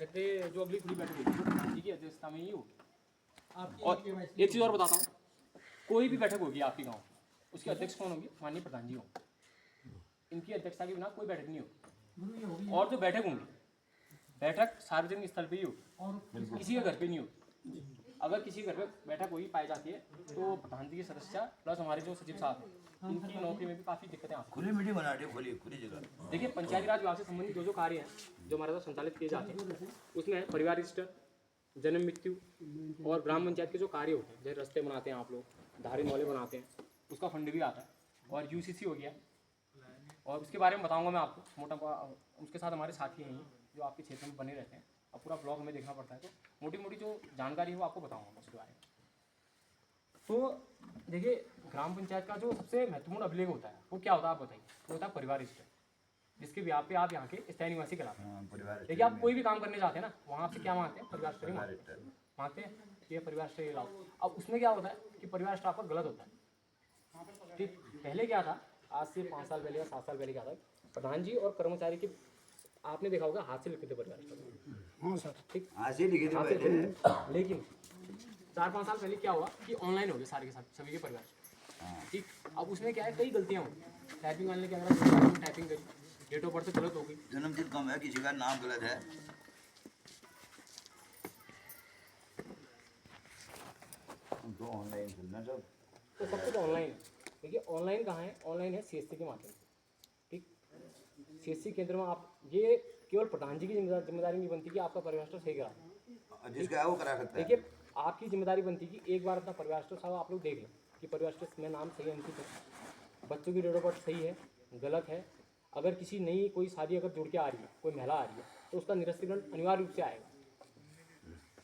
बैठक थे जो अगली खुली बैठक होगी, ठीक है, अध्यक्षता में ही होगी। और एक चीज़ और बताता हूँ, कोई भी बैठक होगी आपके गाँव, उसके अध्यक्ष कौन होंगे? माननीय प्रधान जी होंगे। इनकी अध्यक्षता के बिना कोई बैठक नहीं होगी। और जो बैठक होंगी, बैठक सार्वजनिक स्थल पे ही होगी, किसी के घर पे नहीं होगी। अगर किसी घर पे बैठक हुई पाई जाती है तो प्रधान जी के सदस्य प्लस हमारे जो सचिव साहब हैं, इनकी नौकरी में भी काफ़ी दिक्कतें आती हैं। खुली मीटिंग बना रही है, खुली जगह। देखिए, पंचायती राज विभाग से संबंधित जो कार्य हैं जो हमारे द्वारा संचालित किए जाते हैं, उसमें परिवार रजिस्टर, जन्म मृत्यु और ग्राम पंचायत के जो कार्य होते हैं, जैसे रास्ते बनाते हैं आप लोग, धारे मोहल्ले बनाते हैं, उसका फंड भी आता है। और यूसीसी हो गया, और उसके बारे में बताऊंगा मैं आपको मोटा। उसके साथ हमारे साथी हैं जो आपके क्षेत्र में बने रहते हैं, अब पूरा ब्लॉग हमें देखना पड़ता है, तो मोटी मोटी जो जानकारी है वो आपको बताऊंगा मैं उसके बारे में। तो देखिए, ग्राम पंचायत का जो सबसे महत्वपूर्ण अभिलेख होता है वो क्या होता है आप बताइए? वो होता है परिवार रजिस्टर, जिसके ब्याह पे आप यहाँ के स्थायी निवासी कहलाते हैं। देखिए, आप कोई भी काम करने जाते हैं ना, वहाँ आपसे क्या मांगते हैं? परिवार रजिस्टर मांगते हैं, ये परिवार रजिस्टर लाओ। अब उसमें क्या होता है कि परिवार रजिस्टर आपका गलत होता है। ठीक, पहले क्या था, आज से 5 साल पहले या 7 साल पहले क्या था, प्रधान जी और कर्मचारी के आपने देखा होगा हाथ से लिखते थे परिवार रजिस्टर। हाँ सर, ठीक, हाथ से लिखे थे। लेकिन 4-5 साल पहले क्या हुआ कि ऑनलाइन हो गए सारे के साथ सभी के परिवार। ठीक, अब उसमें क्या है, कई गलतियाँ हुई। टाइपिंग वाले ने क्या करा, टाइपिंग करी, डेट ऑफ बर्थ गलत हो गई, जन्मतिथि कम है, किसी का नाम गलत है। तो ऑनलाइन सुनना सब, तो सब कुछ ऑनलाइन है। देखिए, ऑनलाइन कहाँ है? ऑनलाइन है सीएससी के माध्यम से। ठीक, सीएससी केंद्र में आप, ये केवल प्रधान जी की जिम्मेदारी नहीं बनती कि आपका परिवार सही करा, जिसका है वो करा सकता है। देखिए, आपकी जिम्मेदारी बनती है कि एक बार अपना परिवार साहब आप लोग देख लें कि परिवार में नाम सही है, अंकित है, बच्चों की डेट ऑफ बर्थ सही है, गलत है। अगर किसी नई कोई शादी अगर जुड़ के आ रही है, कोई महिला आ रही है, तो उसका निरस्तीकरण अनिवार्य रूप से आएगा,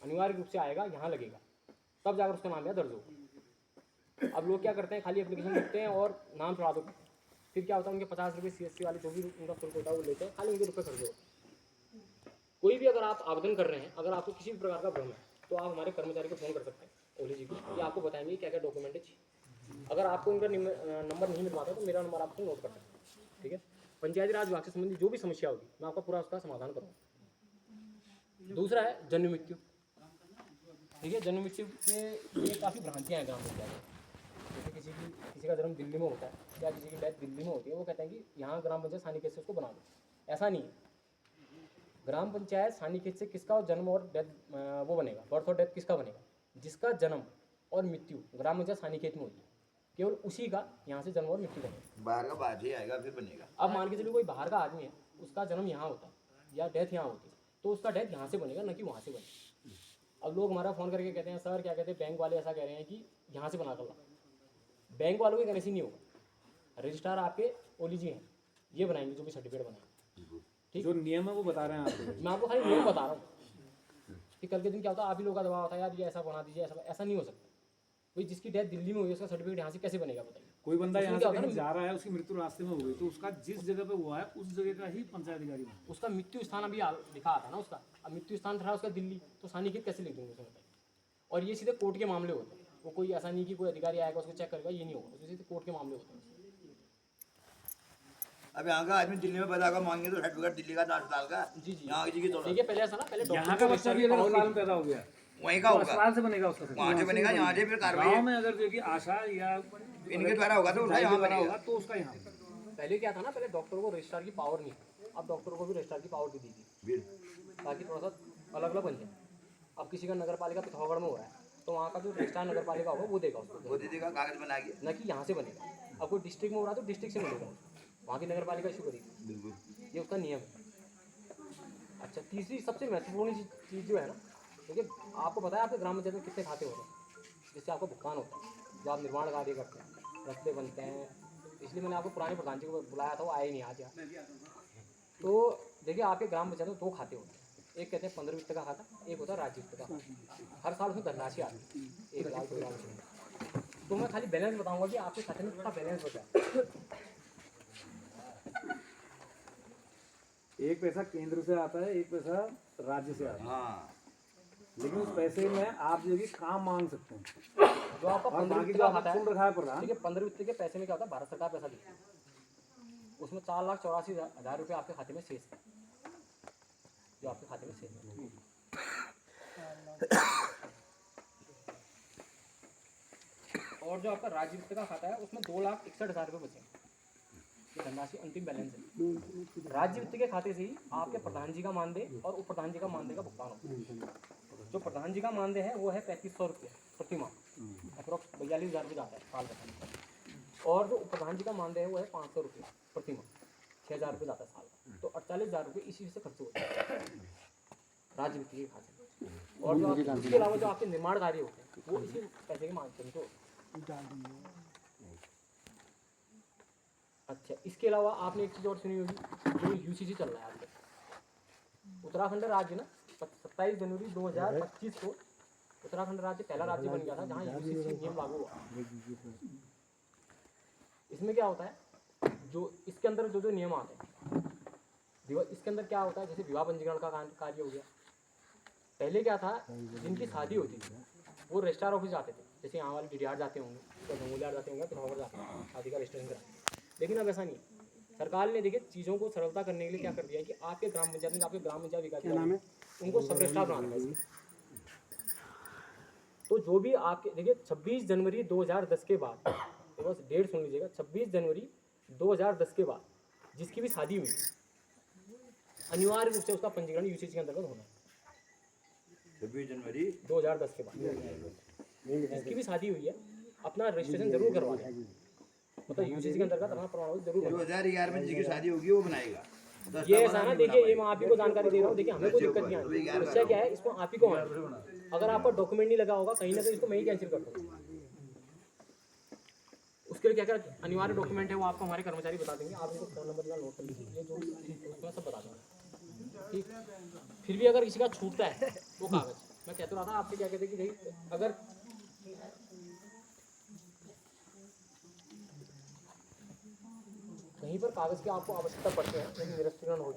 अनिवार्य रूप से आएगा, यहाँ लगेगा, तब जाकर उसका नाम यहाँ दर्ज होगा। अब लोग क्या करते हैं, खाली एप्लीकेशन लिखते हैं और नाम चढ़ा दो, फिर क्या होता है, उनके 50 रुपये सीएससी वाले जो भी उनका शुल्क होता है वो लेते हैं, खाली उनके रुपये खर्च होते। कोई भी अगर आप आवेदन कर रहे हैं, अगर आपको किसी भी प्रकार का भ्रम है, तो आप हमारे कर्मचारी को फ़ोन कर सकते हैं, ओली जी को, ये आपको बताएंगे क्या क्या डॉक्यूमेंट चाहिए। अगर आपको उनका नंबर नहीं मिल पाता तो मेरा नंबर आपको नोट कर सकते हैं। ठीक है, पंचायती राज विभाग से संबंधित जो भी समस्या होगी मैं आपका पूरा उसका समाधान करूँगा। दूसरा है जन्म मृत्यु। देखिए, जन्म मृत्यु में काफ़ी भ्रांतियाँ हैं ग्राम पंचायत में। जैसे किसी का जन्म दिल्ली में होता है या किसी की डेथ दिल्ली में होती है, वो कहते हैं कि यहाँ ग्राम पंचायत सानिकेत से उसको बना दो। ऐसा नहीं है, ग्राम पंचायत सानिकेत से किसका जन्म और डेथ वो बनेगा, बर्थ और डेथ किसका बनेगा? जिसका जन्म और मृत्यु ग्राम पंचायत सानिकेत में होगी, केवल उसी का यहाँ से जन्म और मृत्यु बनेगा। बाहर का बात ही आएगा फिर बनेगा। अब मान के चलिए कोई बाहर का आदमी है, उसका जन्म यहाँ होता है या डेथ यहाँ होती है, तो उसका डेथ यहाँ से बनेगा, न कि वहाँ से बनेगा। अब लोग हमारा फ़ोन करके कहते हैं, सर क्या कहते हैं, बैंक वाले ऐसा कह रहे हैं कि यहाँ से बना कर ला। बैंक वालों के कहने से नहीं होगा, रजिस्ट्रार आपके ओली जी हैं, ये बनाएंगे जो भी सर्टिफिकेट बनाएंगे। ठीक, जो नियम है वो बता रहे हैं आप। मैं आपको खाली नियम बता रहा हूँ कि कल के दिन क्या होता है, आप ही लोगों का दबाव होता है, यार ये ऐसा बना दीजिए, ऐसा नहीं हो सकता। भाई, जिसकी डेथ दिल्ली में हुई है उसका सर्टिफिकेट यहाँ से कैसे बनेगा बताइए? कोई बंदा यहाँ से कहीं जा रहा है, उसकी मृत्यु रास्ते में हो गई, तो उसका जिस जगह पे हुआ है उस जगह का ही पंचायत अधिकारी है। उसका मृत्यु स्थान अभी लिखा आता है ना उसका, अब मृत्यु स्थान था उसका दिल्ली, तो सानिकेत कैसे लिख देंगे उसमें बताइए? और ये सीधे कोर्ट के मामले होते हैं, वो कोई ऐसा नहीं कि कोई अधिकारी आएगा उसको चेक करेगा, ये नहीं होगा, सीधे कोर्ट के मामले होते हैं। अब यहाँ का आदमी दिल्ली में पैदा का मांगे तो सर्टिफिकेट दिल्ली का अस्पताल का। जी जी, यहाँ किसी की तो देखिए, पहले ऐसा ना, पहले यहाँ का बच्चा भी अगर अस्पताल में पैदा हो गया वहीं का तो होगा, अस्पताल से बनेगा उसका। वहाँ से बनेगा, यहाँ से फिर कार्रवाई गाँव में अगर जो कि आशा या इनके द्वारा होगा तो उसका यहाँ बना बनेगा। होगा तो उसका यहाँ। पहले क्या था ना, पहले डॉक्टर को रजिस्ट्रार की पावर नहीं थी, अब डॉक्टर को भी रजिस्ट्रार की पावर दे दी थी ताकि थोड़ा सा अलग अलग बन जाए। अब किसी का नगर पालिका पिथौरागढ़ में हो रहा है तो वहाँ का जो रजिस्ट्रार नगर पालिका होगा वो देगा उसको, वो दीदी का कागज बना के, न कि यहाँ से बनेगा। अब कोई डिस्ट्रिक्ट में हो रहा है तो डिस्ट्रिक्ट से मिलेगा, वहाँ की नगर पालिका इशू करेगी, बिल्कुल ये उसका नियम है। अच्छा, तीसरी सबसे महत्वपूर्ण चीज़ जो है ना, देखिए, आपको पता है आपके ग्राम पंचायत में कितने खाते होते हैं जिससे आपको भुगतान होता है, जो आप निर्माण कार्य करते हैं, रास्ते बनते हैं। इसलिए मैंने आपको पुराने प्रधान जी को बुलाया था, वो आए नहीं आज यहाँ। तो देखिए, आपके ग्राम पंचायत में 2 खाते होते हैं, एक कहते हैं 15 वित्त का खाता, एक होता है राज्य वित्त का खाता। हर साल उसमें धनराशि आती है, 1 लाख 2 लाख। तो मैं खाली बैलेंस बताऊंगा कि आपके खाते में कितना बैलेंस बचा है। एक पैसा केंद्र से आता है, एक पैसा राज्य से आता है। हाँ, लेकिन उस पैसे में आप जो कि काम मांग सकते हैं। जो आपका 15 वित्त जो का खाता सुन है, रखा है प्रधान, ठीक है, 15 वित्त के पैसे में क्या होता है, भारत सरकार पैसा देती है, उसमें 4,84,000 रुपये आपके खाते में शेष है, जो आपके खाते में शेष है। और जो आपका राज्य वित्त का खाता है उसमें 2,61,000 रुपये बचे, ये धनराशि अंतिम बैलेंस है। राज्य वित्त के खाते से ही आपके प्रधान जी का मानदेय और उप प्रधान जी का मानदेय का भुगतान होता है। जो प्रधान जी का मानदेय है वो है 3,500 रुपये प्रति माह, अप्रोक्स 42,000 रुपये जाता है साल का। और जो उप प्रधान जी का मानदेय है वो है 500 रुपये प्रति माह, 6,000 रुपये जाता है साल का। तो 48,000 रुपये इसी से खर्च होते हैं राज्य वित्त के खाते। और जो इसके अलावा जो आपके निर्माण कार्य होते हैं वो इसी पैसे के माध्यम से होते हैं। अच्छा, इसके अलावा आपने एक चीज़ और सुनी होगी, जो यूसीसी चल रहा है आपके उत्तराखंड राज्य ना 27 जनवरी 2025 को उत्तराखंड राज्य पहला राज्य बन गया था जहाँ यूसीसी नियम लागू हुआ। इसमें क्या होता है, जो इसके अंदर जो जो नियम आते हैं, इसके अंदर क्या होता है, जैसे विवाह पंजीकरण का कार्य हो गया। पहले क्या था, जिनकी शादी होती थी वो रजिस्ट्रार ऑफिस जाते थे, जैसे यहाँ वाले डीडीआर जाते होंगे, तो धंगोलियार जाते होंगे, तो जाते हैं शादी का रजिस्ट्रेशन कराते। लेकिन अब ऐसा नहीं है। सरकार ने देखिए चीज़ों को सरलता करने के लिए क्या कर दिया है कि आपके ग्राम पंचायत में आपके ग्राम पंचायत विकास उनको सब रजिस्ट्रार बनाना है। तो जो भी आपके देखिए 26 जनवरी 2010 के बाद, तो बस डेट सुन लीजिएगा, 26 जनवरी 2010 के बाद जिसकी भी शादी हुई अनिवार्य रूप से उसका पंजीकरण यूसीसी के अंतर्गत होना है। 26 जनवरी 2010 के बाद जिसकी भी शादी हुई है अपना रजिस्ट्रेशन जरूर करवा लें, मतलब यूसीसी के अंतर्गत अपना प्रमाण पत्र जरूर करवा 2011 में जिसकी शादी होगी वो बनाएगा। लें। ये ऐसा ना, देखिए ये मैं आप ही को जानकारी दे रहा हूँ, देखिए हमें कोई दिक्कत नहीं आनी, समस्या क्या है इसको आप ही को आनी। अगर आपका डॉक्यूमेंट नहीं लगा होगा कहीं ना कहीं इसको मैं ही कैंसिल कर दूँगा। उसके लिए क्या क्या अनिवार्य डॉक्यूमेंट है वो आपको हमारे कर्मचारी बता देंगे, आप इनको फोन नंबर नोट कर लीजिए, ये जो उसमें सब बता दूँगा। ठीक, फिर भी अगर किसी का छूटता है वो कागज़, मैं कहता रहा था आपसे, क्या कहते हैं कि भाई अगर कहीं पर कागज़ की आपको आवश्यकता पड़ती है, यदि निरस्तीकरण हो